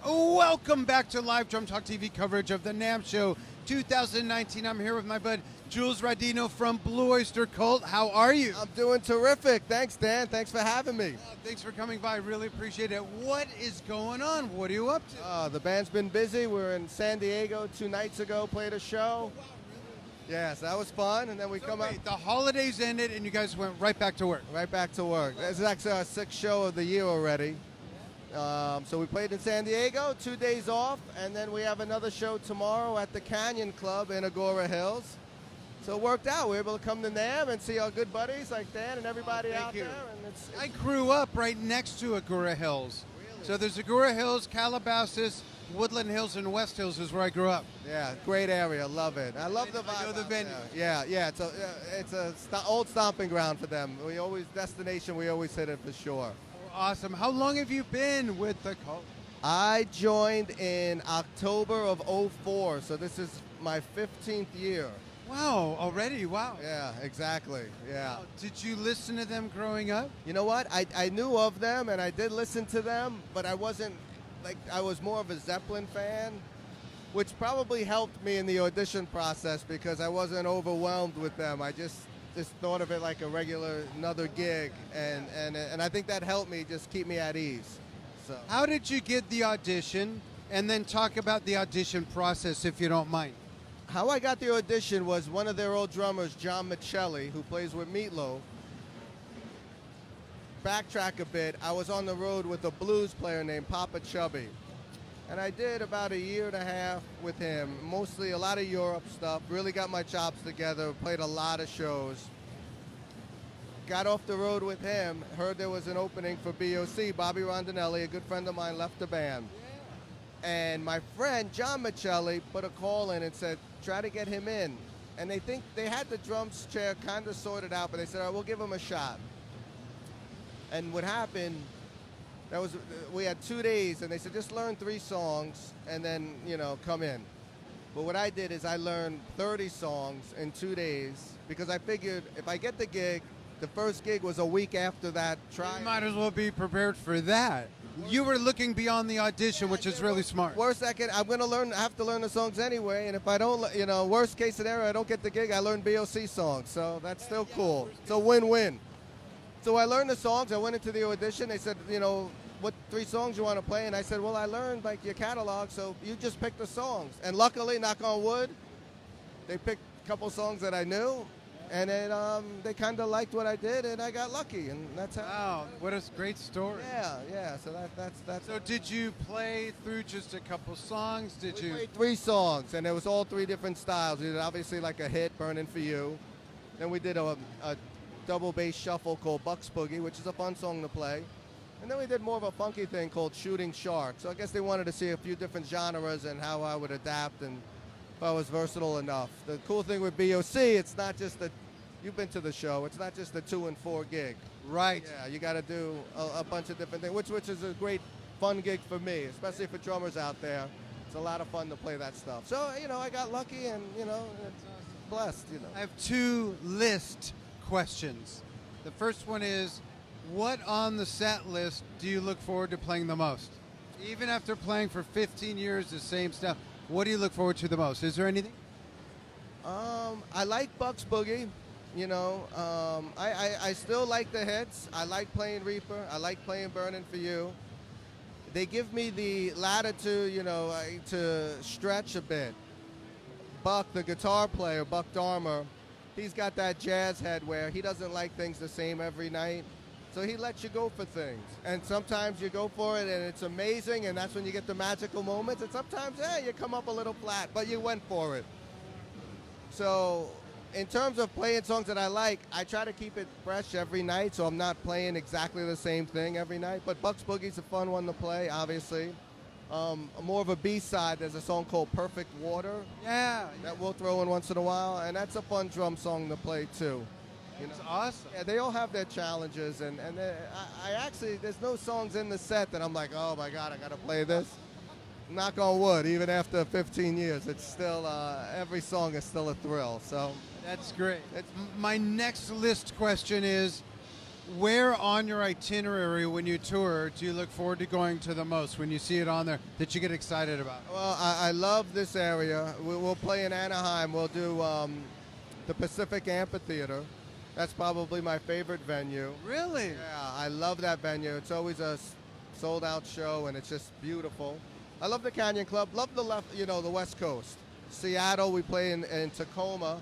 Welcome back to live Drum Talk TV coverage of the NAMM Show 2019. I'm here with my bud Jules Radino from Blue Oyster Cult. How are you? I'm doing terrific. Thanks, Dan. Thanks for having me. Thanks for coming by. Really appreciate it. What is going on? What are you up to? The band's been busy. We were in San Diego 2 nights ago, played a show. Yes, that was fun. And then we come up. The holidays ended and you guys went right back to work. Right back to work. This is actually our 6th show of the year already. So we played in San Diego, 2 days off, and then we have another show tomorrow at the Canyon Club in Agora Hills. So it worked out. We were able to come to NAMM and see our good buddies like Dan and everybody out there. And I grew up right next to Agora Hills. Really? So there's Agora Hills, Calabasas, Woodland Hills, and West Hills is where I grew up. Yeah, great area. Love it. I love the vibe. I know the venue. Yeah. It's a old stomping ground for them. We always destination. We always hit it for sure. Awesome. How long have you been with the cult? I joined in October of '04, so this is my 15th year. Wow, already? Wow. Yeah, exactly. Yeah. Wow. Did you listen to them growing up? You know what? I knew of them and I did listen to them, but I wasn't I was more of a Zeppelin fan, which probably helped me in the audition process because I wasn't overwhelmed with them. I just thought of it like a regular another gig, and I think that helped me just keep me at ease. So how did you get the audition, and then talk about the audition process if you don't mind? How I got the audition was one of their old drummers, John Michelli, who plays with Meatloaf. Backtrack a bit, I was on the road with a blues player named Papa Chubby. And I did about 1.5 years with him, mostly a lot of Europe stuff, really got my chops together, played a lot of shows. Got off the road with him, heard there was an opening for BOC, Bobby Rondinelli, a good friend of mine, left the band. And my friend, John Michelli, put a call in and said, try to get him in. And they think they had the drums chair kind of sorted out, but they said, all right, we'll give him a shot. And what happened, we had 2 days, and they said, just learn 3 songs, and then, come in. But what I did is I learned 30 songs in 2 days, because I figured if I get the gig, the first gig was a week after that try. You might as well be prepared for that. You were looking beyond the audition, which is really smart. Worst second, I'm going to have to learn the songs anyway, and if I don't, worst case scenario, I don't get the gig, I learn BOC songs, so that's still cool. It's a win-win. So I learned the songs. I went into the audition. They said, what 3 songs you want to play? And I said, well, I learned your catalog, so you just pick the songs. And luckily, knock on wood, they picked a couple songs that I knew, and they kind of liked what I did, and I got lucky, and that's how. Wow, what a great story. Yeah. So that's. So did you play through just a couple songs? We played 3 songs, and it was all 3 different styles. We did obviously like a hit, "Burning for You." Then we did a double bass shuffle called Bucks Boogie, which is a fun song to play. And then we did more of a funky thing called Shooting Shark. So I guess they wanted to see a few different genres and how I would adapt and if I was versatile enough. The cool thing with BOC, it's not just you've been to the show, it's not just the 2 and 4 gig. Right. Yeah, you got to do a bunch of different things, which is a great fun gig for me, especially for drummers out there. It's a lot of fun to play that stuff. So, I got lucky and, blessed, I have 2 list questions. The first one is, what on the set list do you look forward to playing the most? Even after playing for 15 years the same stuff, what do you look forward to the most? Is there anything? I like Bucks Boogie. I still like the hits. I like playing Reaper. I like playing Burning for You. They give me the latitude, to stretch a bit. Buck, the guitar player, Buck Dharma, he's got that jazz head where he doesn't like things the same every night. So he lets you go for things. And sometimes you go for it and it's amazing, and that's when you get the magical moments. And sometimes, you come up a little flat, but you went for it. So in terms of playing songs that I like, I try to keep it fresh every night, so I'm not playing exactly the same thing every night. But Bucks Boogie's a fun one to play, obviously. More of a B-side, there's a song called Perfect Water. Yeah. That we'll throw in once in a while, and that's a fun drum song to play too. It's awesome. Yeah, they all have their challenges, and I actually, there's no songs in the set that I'm like, oh my God, I gotta play this. Knock on wood, even after 15 years, it's still, every song is still a thrill, so. That's great. My next list question is, where on your itinerary when you tour do you look forward to going to the most when you see it on there that you get excited about? Well, I love this area. We'll play in Anaheim. We'll do the Pacific Amphitheater. That's probably my favorite venue. Really? Yeah, I love that venue. It's always a sold-out show, and it's just beautiful. I love the Canyon Club. Love the West Coast. Seattle, we play in Tacoma.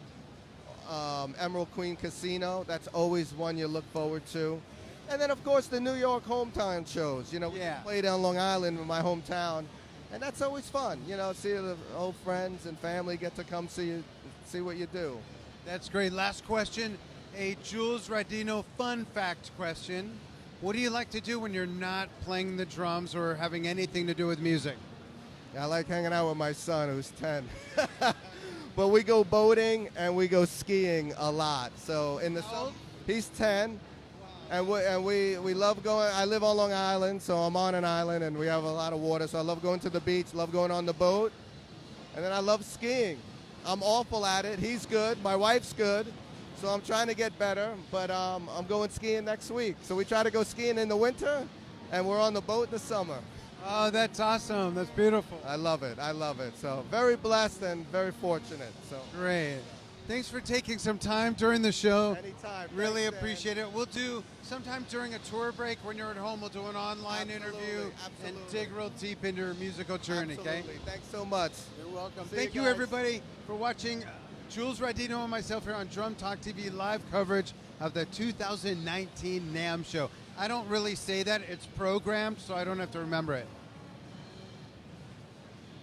Emerald Queen Casino. That's always one you look forward to. And then, of course, the New York hometown shows. We play down Long Island in my hometown, and that's always fun. See the old friends and family get to come see what you do. That's great. Last question, a Jules Radino fun fact question. What do you like to do when you're not playing the drums or having anything to do with music? I like hanging out with my son, who's 10. But we go boating and we go skiing a lot. So in the summer, he's 10, and we love going. I live on Long Island, so I'm on an island, and we have a lot of water. So I love going to the beach, love going on the boat, and then I love skiing. I'm awful at it. He's good. My wife's good. So I'm trying to get better, but I'm going skiing next week. So we try to go skiing in the winter, and we're on the boat in the summer. Oh, that's awesome. That's beautiful. I love it. I love it. So very blessed and very fortunate. So great. Thanks for taking some time during the show. Anytime. Really Thanks, appreciate it. We'll do sometime during a tour break when you're at home. We'll do an online interview and dig real deep into your musical journey. Absolutely. Okay. Thanks so much. You're welcome. See Thank you you, guys. everybody, for watching Jules Radino and myself here on Drum Talk TV live coverage of the 2019 NAMM Show. I don't really say that. It's programmed, so I don't have to remember it.